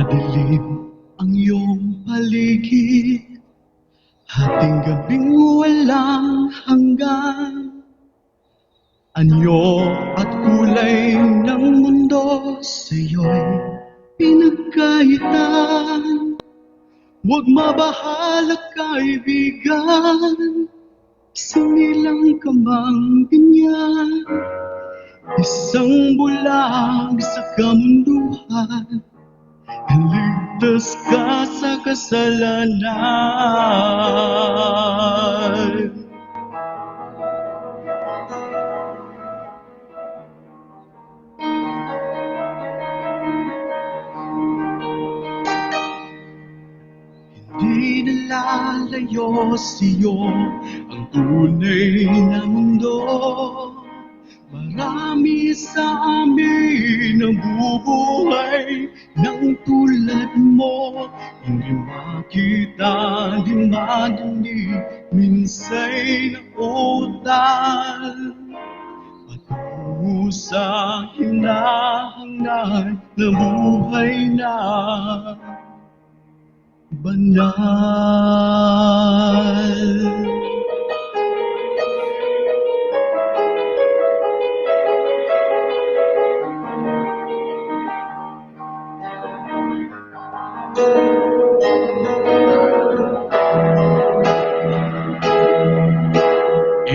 Madilim ang iyong paligid, hating gabing walang hanggan. Anyo at kulay ng mundo sa'yo'y pinagkaitan. Huwag mabahala kaibigan, sinilang ka mang ganyan. Isang bulag sa kamunduhan, ligtas ka sa kasalanan. Hindi nalalayo sa'yo ang tunay na mundo. Marami sa amin ang bubuhay ng tulad mo. Hindi makita, di madinig, minsa'y nautal. Patungo sa hinahangad na buhay na banal.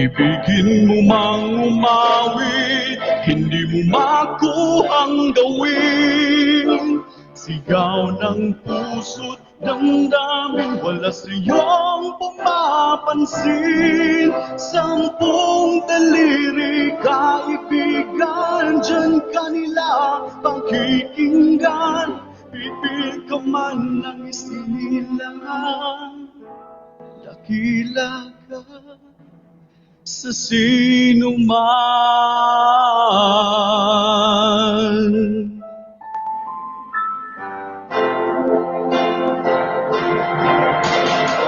Ibigin mo mang umawit, hindi mo makuhang gawin. Sigaw ng puso't damdamin, wala sa'yong pumapansin. Sampung daliri kaibigan, dyan kanila pakikinggan. Pipil ka man ng isinilang, dakila ka sa sino man.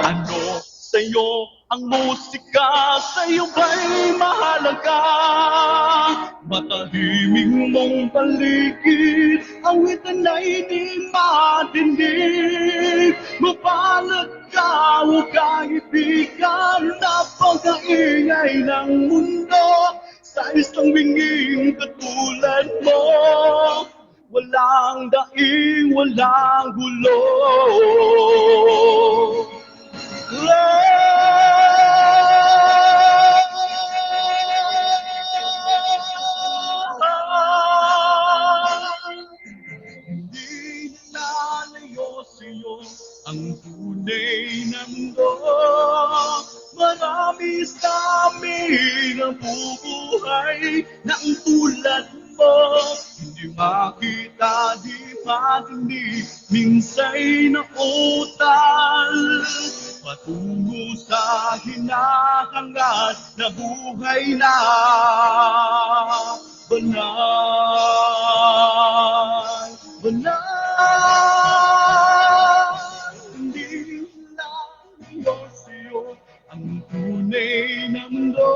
Ano sa'yo ang musika? Sa'yo ba'y mahalaga? Matahiming mong paligid, awitan ay di madinig. Mapalag ka o kaibigan, napakaingay ng mundo. Sa isang binging katulad mo, walang daing, walang gulo. Hindi nalalayo sa'yo ang tunay na mundo. Marami sa amin ang bubuhay ng tulad mo. Hindi makita, di madinig, minsa'y nautal. Patungo sa hinahangad na buhay na banal. Banal. Hindi nalalayo sa'yo ang tunay na mundo.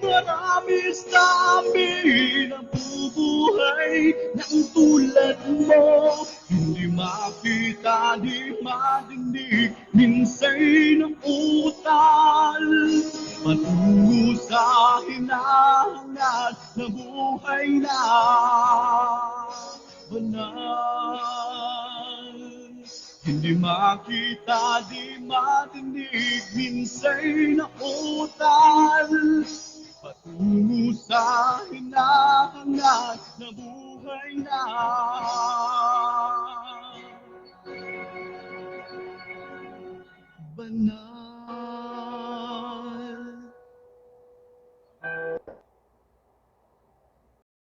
Marami sa amin ang bubuhay ng tulad mo. Hindi makita, di madinig, minsa'y nautal. Patungo sa hinahangad na buhay na banal. Hindi makita, di madinig, minsa'y nautal. Patungo sa hinahangad na buhay na